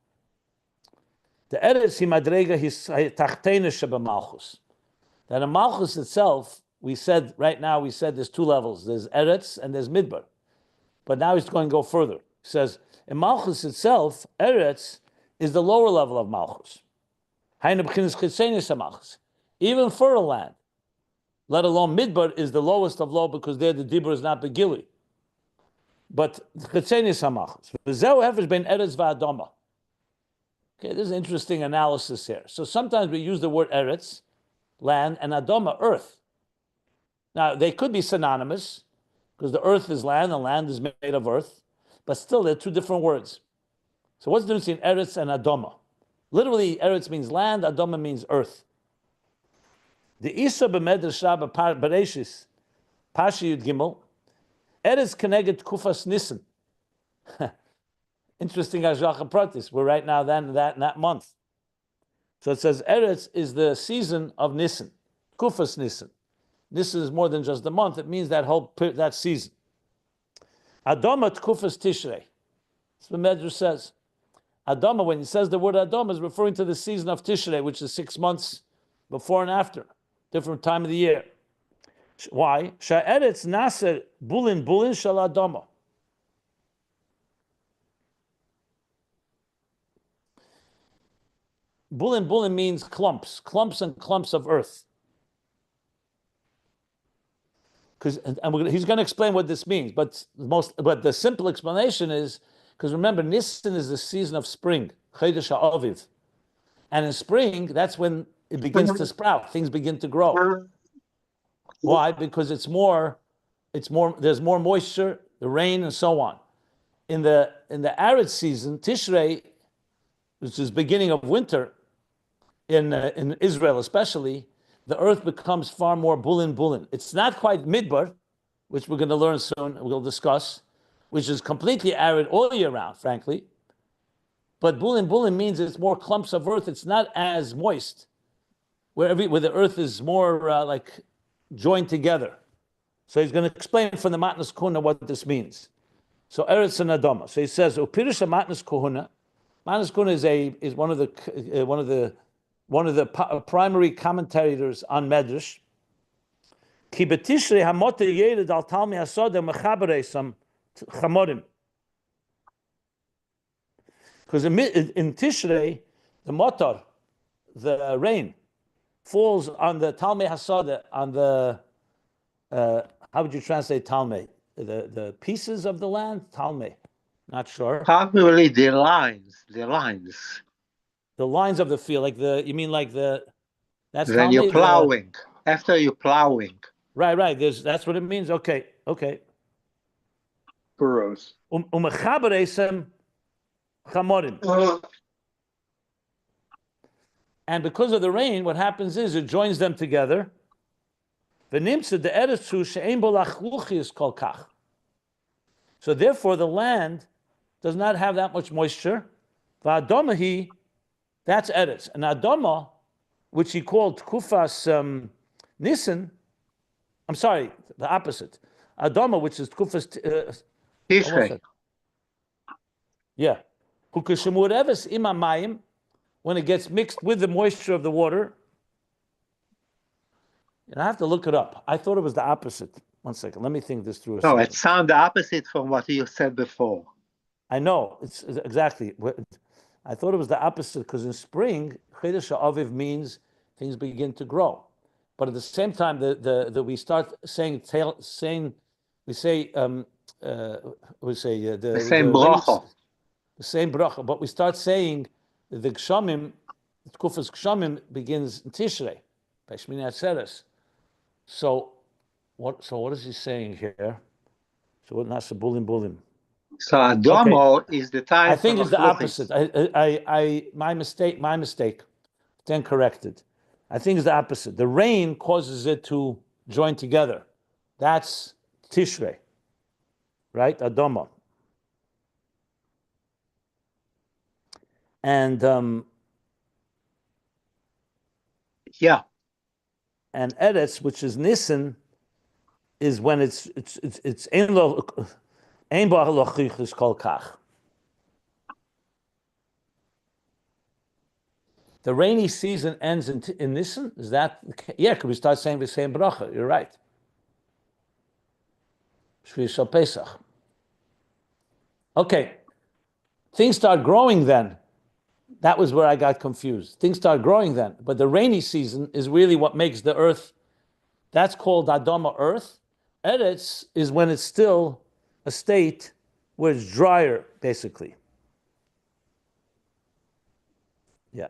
The Eretz himadrega his tachteina shebemalchus. That in Malchus itself, we said there's two levels. There's Eretz and there's Midbar. But now he's going to go further. He says, in Malchus itself, Eretz is the lower level of Malchus. Even fertile land, let alone Midbar, is the lowest of low because there the Dibbur is not Begili. But Chetzenis HaMalchus. V'zeu hefesh ben Eretz v'Adomah. Okay, this is an interesting analysis here. So sometimes we use the word Eretz, land, and Adomah, earth. Now, they could be synonymous, because the earth is land, and land is made of earth, but still they're two different words. So what's the difference between Eretz and Adomah? Literally, Eretz means land, Adomah means earth. The Isa b'medrash Rabbah Bereshis, Pashi Yud Gimel, Eretz connected Kufas Nisan. Interesting Hashgacha Pratis. We're right now in that month. So it says Eretz is the season of Nisan, Kufas Nisan. Nisan is more than just the month. It means that season. Adomah Kufas Tishrei. That's what Medrash says. Adomah, when he says the word Adomah, is referring to the season of Tishrei, which is 6 months before and after, different time of the year. Why? Sha'eretz naser bulin shal Adomah. Bulin means clumps and clumps of earth. He's going to explain what this means, but the simple explanation is because remember, Nisan is the season of spring, Chodesh HaAviv, and in spring that's when it begins to sprout. Things begin to grow. Why? Because there's more moisture, the rain, and so on. In the arid season, Tishrei, which is beginning of winter, in Israel especially, the earth becomes far more bulin. It's not quite Midbar, which we're going to learn soon, we'll discuss, which is completely arid all year round, frankly. But bulin means it's more clumps of earth. It's not as moist, where the earth is more like joined together. So he's going to explain from the Matnas Kuhuna what this means. So Eretz and Adomah. So he says, "Upirish Matnas Kuhuna." Matnas Kuhuna is one of the primary commentators on Medrash. Ki betishrei hamoter yered al talmi hasoda mechaberesam chamorim. Because in Tishrei, the motor, the rain, falls on the talmi hasoda, on the how would you translate talmi? The pieces of the land, talmi. Not sure. Probably the lines. The lines of the field, that's when you're plowing. After you're plowing. Right. That's what it means. Okay. Furrows. Umechaberesem chamorim. And because of the rain, what happens is it joins them together. V'nimtzad the eretzu she'ein bo lachluchis kol kach. So therefore, the land does not have that much moisture. V'adomahi, that's Eretz. And Adomah, which he called Kufas Nisan, I'm sorry, the opposite. Adomah, which is Kufas Tishrei. Yeah. Hukashemureves imamayim, when it gets mixed with the moisture of the water. And I have to look it up. I thought it was the opposite. One second, let me think this through. No, it sounds the opposite from what you said before. I know, it's exactly. I thought it was the opposite because in spring, Chodesh HaAviv means things begin to grow. But at the same time, we start saying the same bracha. The same bracha. But we start saying the Gshamim, Kufas Gshamim begins in Tishrei, by Shmini Atzeres. So what is he saying here? So what nasa bulim. So Adomah is the time. I think it's the opposite. My mistake. Then corrected. I think it's the opposite. The rain causes it to join together. That's Tishrei, right? Adomah. And yeah. And Eretz, which is Nissen, is when it's Ein Ba'alochichus Kol Kach. The rainy season ends in Nissen. Is that because we start saying the same bracha? You're right. Shvi Shal Pesach. Okay, things start growing then. That was where I got confused. Things start growing then, but the rainy season is really what makes the earth. That's called Adomah, earth. Eretz is when it's still a state where it's drier, basically. Yeah.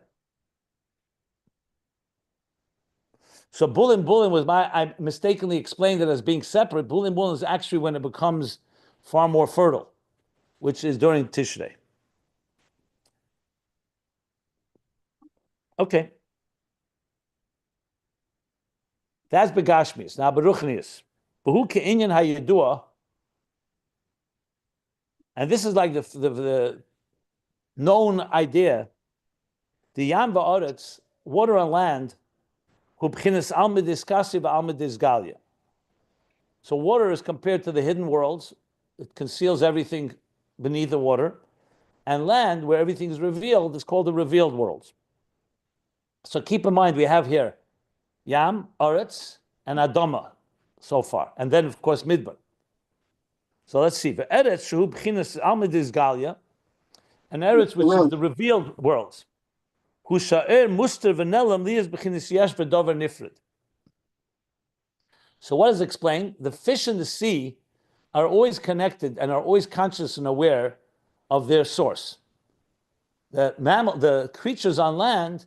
So Bulin was I mistakenly explained it as being separate. Bulin is actually when it becomes far more fertile, which is during Tishrei. Okay. That's Begashmius. Now Beruchnius. Behu ke'inyan hayidua. And this is like the known idea. The Yam va'aretz, water on land, hu b'chinas alma diskasi v'alma disgalia. So water is compared to the hidden worlds. It conceals everything beneath the water. And land, where everything is revealed, is called the revealed worlds. So keep in mind, we have here Yam, Eretz, and Adomah so far. And then, of course, Midbar. So let's see. Eretz, shehu b'chinas alma disgalia, and Eretz, which is the revealed worlds. Hu sha'er muster v'nelam liyas b'chinas yesh v'dover nifrid. So what is explained? The fish in the sea are always connected and are always conscious and aware of their source. The creatures on land,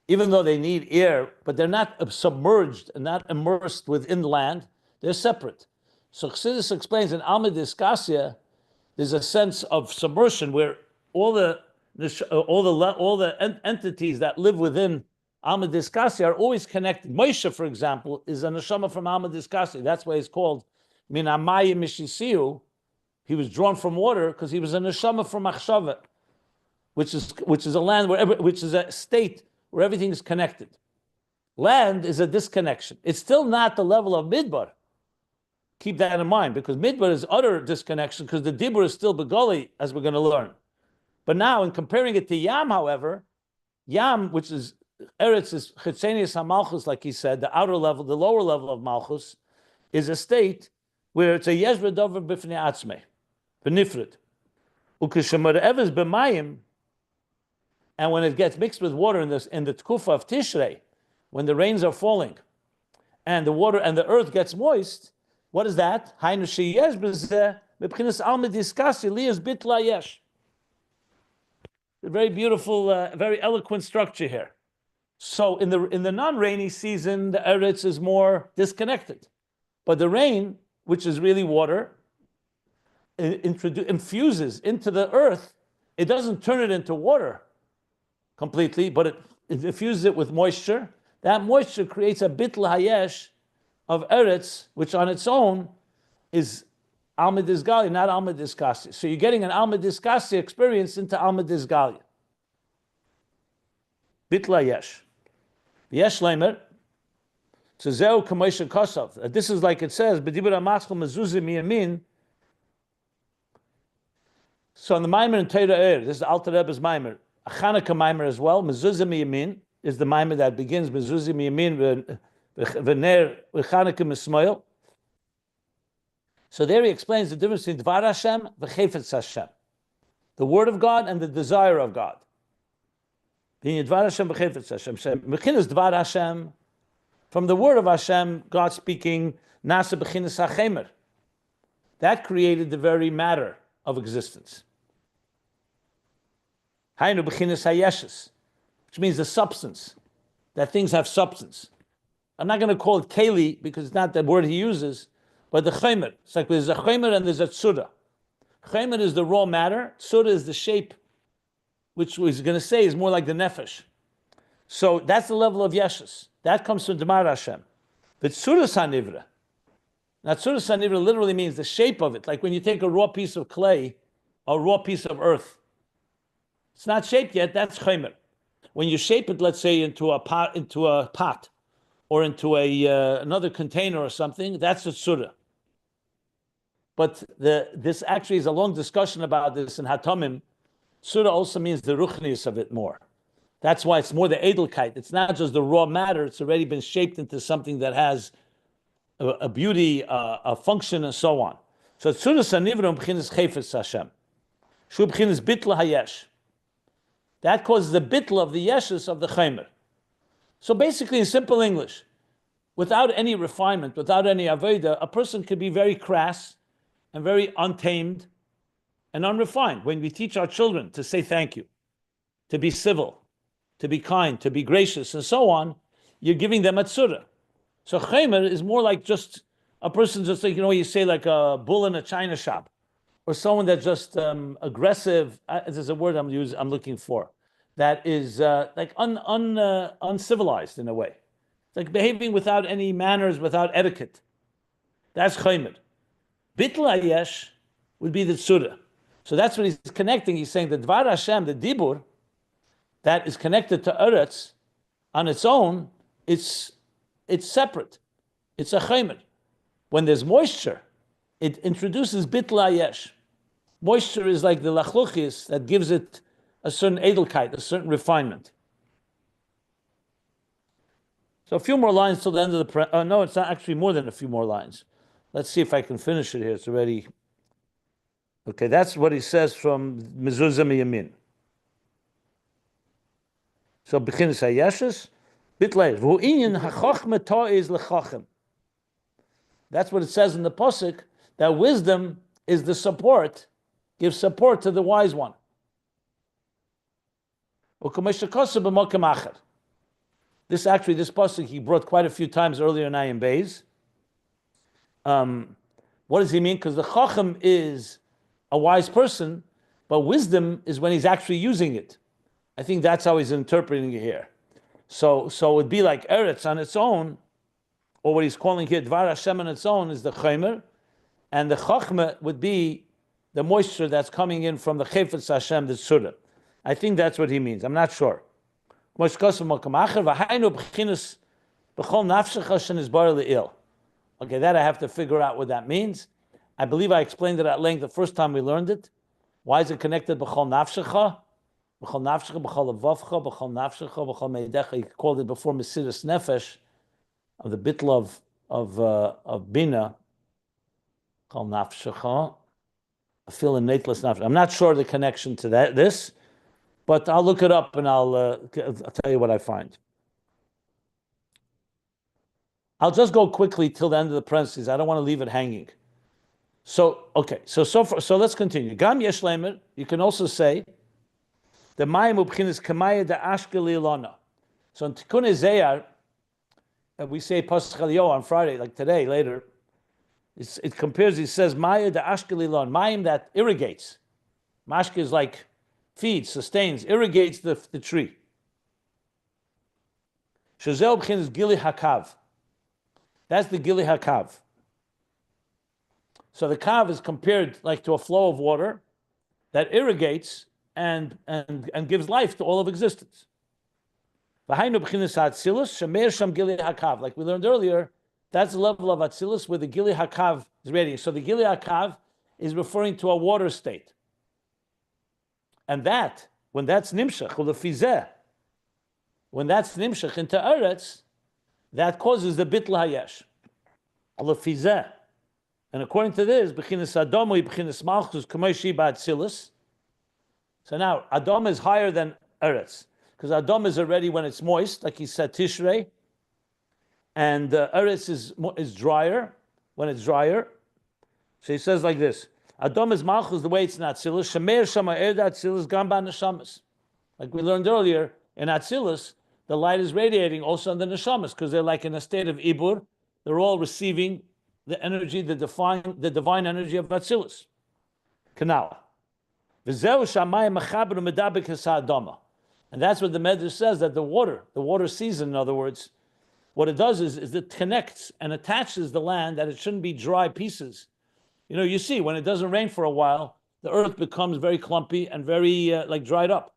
even though they need air, but they're not submerged and not immersed within the land, they're separate. So Chassidus explains in Alma Diskasia, there's a sense of submersion where all the entities that live within Alma Diskasi are always connected. Moshe, for example, is a neshama from Alma Diskasi. That's why he's called Min Amayim Mishisiu. He was drawn from water because he was a neshama from Achshava, which is a land which is a state where everything is connected. Land is a disconnection. It's still not the level of Midbar. Keep that in mind, because Midbar is utter disconnection, because the Dibbur is still Begoli, as we're going to learn. But now, in comparing it to Yam, however, Yam, which is Eretz, is Chitzenius HaMalchus, like he said, the outer level, the lower level of Malchus, is a state where it's a Yezra Dover Bifnei Atzmei, Benifrid. Ukeshamar Evers B'mayim, and when it gets mixed with water in the Tkufa of Tishrei, when the rains are falling, and the water and the earth gets moist, what is that? Hainu sheyesh b'zeh b'pchinas alma diskasi liyas Bittul HaYesh. A very beautiful, very eloquent structure here. So in the non-rainy season, the Eretz is more disconnected, but the rain, which is really water, infuses into the earth. It doesn't turn it into water completely, but it infuses it with moisture. That moisture creates a Bittul HaYesh of Eretz, which on its own is Alma Disgalia, not Alma Diskasi. So you're getting an Alma Diskasi experience into Alma Disgalia. Bittul HaYesh. Yesh Leimer, Tzezeu Kamosha Kosov. This is like it says, B'dibur HaMatzchel Mezuzah Miyamin. So in the Maimer in Teira this is the Alter Rebbe's Maimer. A Chanukah Maimer as well. Mezuzah Miyamin is the Maimer that begins Mezuzah Miyamin V'ner V'Chanukah Mismoil. So there he explains the difference between Dvar Hashem v'Chefetz Hashem, the word of God and the desire of God. Dvar Hashem v'Chefetz Hashem. B'chinas Dvar Hashem, from the word of Hashem, God speaking, Nasa b'chinas HaChemer. That created the very matter of existence. Hainu b'chinas HaYeshes, which means the substance, that things have substance. I'm not going to call it Keli because it's not the word he uses, but the Chemer. It's like there's a Chemer and there's a Tzura. Chemer is the raw matter, Tzura is the shape, which he's going to say is more like the Nefesh. So that's the level of Yeshes. That comes from Dvar Hashem. But Tzuras HaNivra. Now Tzuras HaNivra literally means the shape of it. Like when you take a raw piece of clay, a raw piece of earth. It's not shaped yet. That's chaymer. When you shape it, let's say into a pot, or into another container or something, that's a tzura. But this actually is a long discussion about this in Hatomim. Tzura also means the ruchnius of it more. That's why it's more the edelkeit. It's not just the raw matter. It's already been shaped into something that has a beauty, a function, and so on. So tzura sanivrum b'chinas chayfetz Hashem. Shu b'chinas Bittul HaYesh. That causes the bittul of the yeshus of the chaymer. So basically, in simple English, without any refinement, without any avodah, a person could be very crass and very untamed and unrefined. When we teach our children to say thank you, to be civil, to be kind, to be gracious, and so on, you're giving them a tzura. So chaymer is more like just a person, just like, you say like a bull in a china shop, or someone that's just aggressive. There's a word I'm looking for, that is like uncivilized in a way. It's like behaving without any manners, without etiquette. That's chaymer. Bittul HaYesh would be the tzura. So that's what he's connecting. He's saying the Dvar Hashem, the Dibbur, that is connected to Eretz on its own, it's separate. It's a chaymer. When there's moisture, it introduces Bittul HaYesh. Moisture is like the lachluchis that gives it a certain edelkeit, a certain refinement. So a few more lines till the end of the... no, it's not actually more than a few more lines. Let's see if I can finish it here. It's already... Okay, that's what he says from Mezuzah Miyamin. So, B'chinas HaYeshes, Bittul HaYesh. V'u'inyan ha'chochma to'iz l'chochem. That's what it says in the Pasuk, that wisdom is the support, gives support to the wise one. This Pasuk he brought quite a few times earlier in Ayin Beis. What does he mean? Because the Chacham is a wise person, but wisdom is when he's actually using it. I think that's how he's interpreting it here. So it would be like Eretz on its own, or what he's calling here Dvar Hashem on its own is the Chaymer, and the Chachma would be the moisture that's coming in from the Chayfetz Hashem, the Tzura. I think that's what he means. I'm not sure. Okay, that I have to figure out what that means. I believe I explained it at length the first time we learned it. Why is it connected b'chol nafshecha? B'chol nafshecha, b'chol levavcha, b'chol nafshecha, b'chol meidecha. He called it before Mesiras Nefesh, of the bittul of Bina. B'chol nafshecha. I feel innateless nafshecha. I'm not sure the connection to this, but I'll look it up and I'll tell you what I find. I'll just go quickly till the end of the parentheses. I don't want to leave it hanging. So let's continue. Gam yesh lemer, you can also say the mayim ubchinas kamaya de ashkeli lana. So in Tikkun Zeyar, we say Pasach Elio on Friday, like today, later. It compares. He says maya de ashkeli lana, mayim that irrigates. Mashke is like feeds, sustains, irrigates the tree. Shazel ubchinas gili hakav. That's the gili hakav. So the kav is compared like to a flow of water that irrigates and gives life to all of existence. Like we learned earlier, that's the level of Atzilus where the Gili Hakav is radiating. So the Gili Hakav is referring to a water state. And that, when that's Nimshach, when that's Nimshach into Eretz, that causes the Bittul HaYesh. And according to this, B'chinas Adomah, B'chinas Malchus, Kamoshi Ba'atzilus. So now, Adomah is higher than Eretz. Because Adomah is already when it's moist, like he said, Tishrei. And Eretz is drier, when it's drier. So he says like this, Adomah is Malchus, the way it's in Atzilus. Shemeir Shama Erda Atzilus, Gamba Neshamas. Like we learned earlier, in Atzilus, the light is radiating also on the Neshamas, because they're like in a state of Ibur. They're all receiving the energy, the divine energy of Atzilus. Kanala. And that's what the Medrash says, that the water season, in other words, what it does is it connects and attaches the land, that it shouldn't be dry pieces. You see, when it doesn't rain for a while, the earth becomes very clumpy and very like dried up.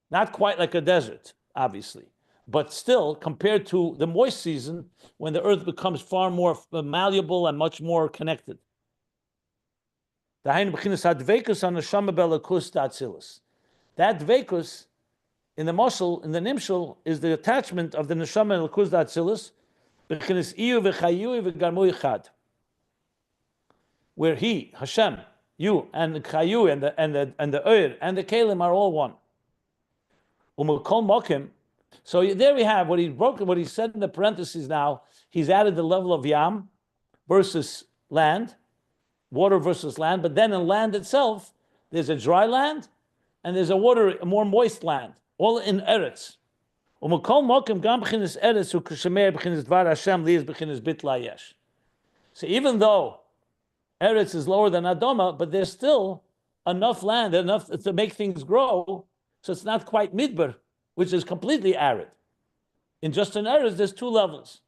Not quite like a desert, obviously, but still, compared to the moist season, when the earth becomes far more malleable and much more connected. That dvekus in the moshel, in the nimshel, is the attachment of the neshama and l'kus d'atzilus, where he, Hashem, you, and the chayu, and the oir, and the kalim are all one. So there we have what he said in the parentheses now. He's added the level of yam versus land, water versus land, but then in land itself, there's a dry land and there's a more moist land, all in Eretz. So even though Eretz is lower than Adomah, but there's still enough land, enough to make things grow, so it's not quite Midbar, which is completely arid. In just an Eretz, there's two levels.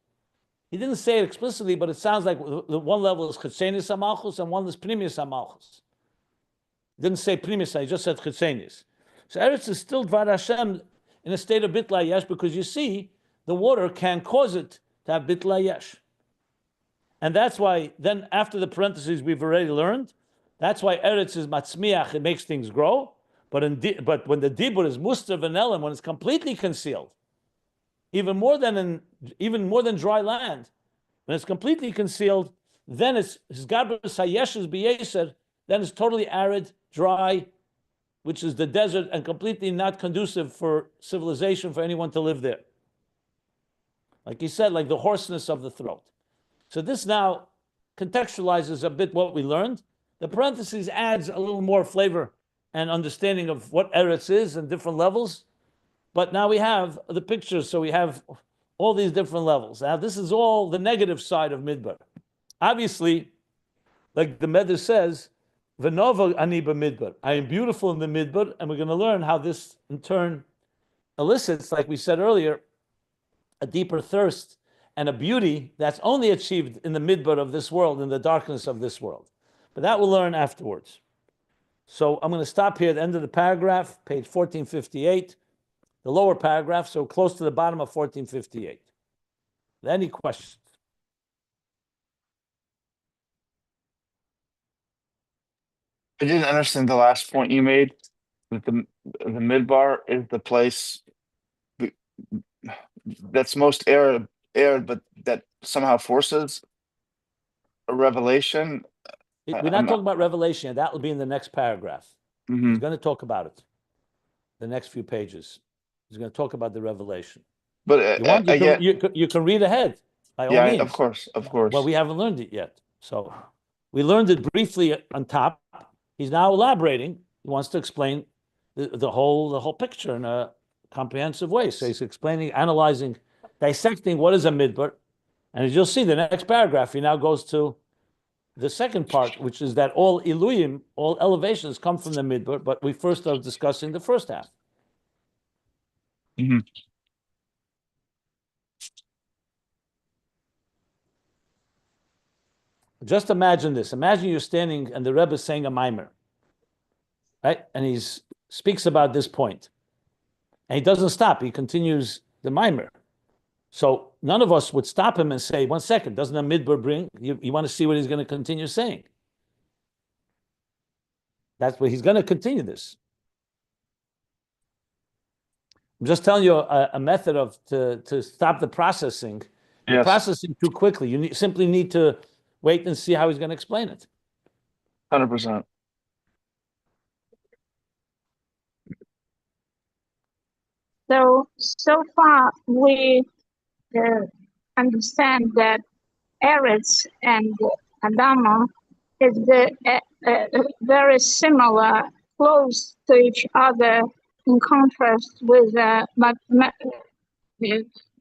He didn't say it explicitly, but it sounds like the one level is Chetzenis HaMalchus and one is Primius HaMalchus. He didn't say Primius, he just said Chetzenis. So Eretz is still Dvar Hashem in a state of Bittul HaYesh, because you see, the water can cause it to have Bittul HaYesh. And that's why, then after the parentheses we've already learned, that's why Eretz is Matzmiach, it makes things grow, but when the Dibbur is Mustav and Elam, when it's completely concealed, even more than dry land, when it's completely concealed, then it's Garbus HaYeshes B'Yeser, then it's totally arid, dry, which is the desert, and completely not conducive for civilization, for anyone to live there. Like he said, like the hoarseness of the throat. So this now contextualizes a bit what we learned. The parentheses adds a little more flavor and understanding of what Eretz is and different levels. But now we have the pictures, so we have all these different levels. Now this is all the negative side of Midbar. Obviously, like the Medrash says, V'nova ani b'Midbar. I am beautiful in the Midbar, and we're going to learn how this in turn elicits, like we said earlier, a deeper thirst and a beauty that's only achieved in the Midbar of this world, in the darkness of this world. But that we'll learn afterwards. So I'm going to stop here at the end of the paragraph, page 1458, the lower paragraph, so close to the bottom of 1458. Any questions? I didn't understand the last point you made, that the Midbar is the place that's most arid, but that somehow forces a revelation. We're not talking about revelation. That will be in the next paragraph. Mm-hmm. He's going to talk about it. The next few pages. He's going to talk about the revelation. But you can read ahead, by all means. Of course. Well, we haven't learned it yet. So we learned it briefly on top. He's now elaborating. He wants to explain the whole picture in a comprehensive way. So he's explaining, analyzing, dissecting what is a midbar. And as you'll see, the next paragraph, he now goes to the second part, which is that all iluyim, all elevations come from the midbar, but we first are discussing the first half. Mm-hmm. Just imagine this. Imagine you're standing and the Rebbe is saying a mimer, right? And he speaks about this point. And he doesn't stop. He continues the mimer. So none of us would stop him and say, 1 second, doesn't a midbar bring? You want to see what he's going to continue saying. That's what he's going to continue this. I'm just telling you a method to stop the processing. You're processing too quickly. You simply need to wait and see how he's going to explain it. 100%. So far we understand that Eretz and Adomah is very similar, close to each other, in contrast with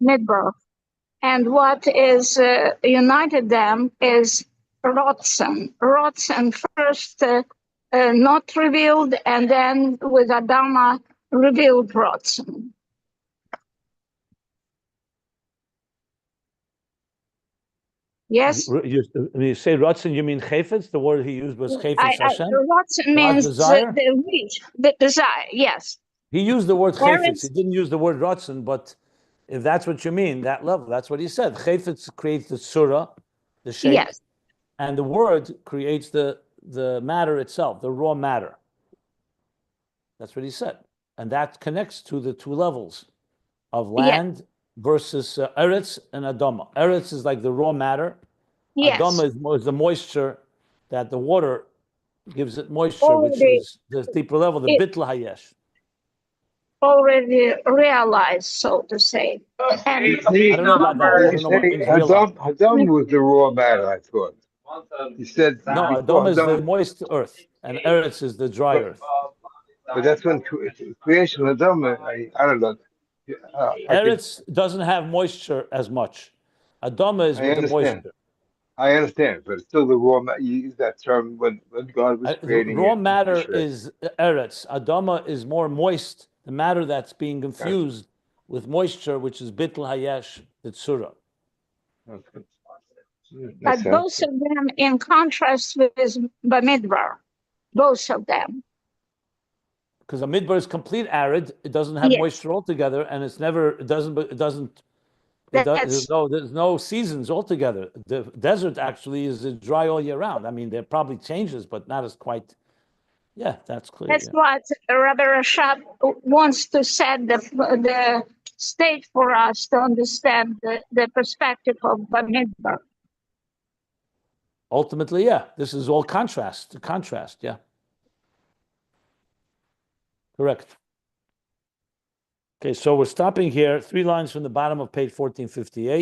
Midbar. And what is united them is Rotzen. Rotzen first not revealed, and then with Adomah revealed Rotzen. Yes? When you say Rotzen, you mean Chayfetz? The word he used was Chayfetz Hashem? Rotzen means the wish, the desire, yes. He used the word chayfetz. Eretz, He didn't use the word rotzen, but if that's what you mean, that level, that's what he said. Chayfetz creates the surah, the shape, yes, and the word creates the matter itself, the raw matter. That's what he said. And that connects to the two levels of land versus Eretz and Adomah. Eretz is like the raw matter. yes. Adomah is the moisture that the water gives it moisture, which Already, is the deeper level, the it- Bittul HaYesh. already realized, so to say. And I don't know about that. I You don't know what say means realize. Adam was the raw matter, I thought. You said No, before Adomah is the Adam, moist earth, and Eretz is the dry earth. but that's when creation of Adam, I don't know. Eretz doesn't have moisture as much. Adomah is I with the understand. moisture. I understand, but it's still the raw matter. You use that term when God was The creating raw it. matter is Eretz. Adama is more moist, the matter that's being infused with moisture, which is Bittul HaYesh, the Tzura. Okay. but both of them in contrast with Bamidbar, both of them. Because a midbar is complete arid, it doesn't have Yes. moisture altogether, and there's no seasons altogether. The desert actually is dry all year round. I mean, there probably changes, but not as quite. Yeah, that's clear. That's what Rabbi Rashab wants to set the state for us to understand the perspective of Bamidbar. Ultimately, yeah, this is all contrast. Yeah. Correct. Okay, so we're stopping here, 3 lines from the bottom of page 1458.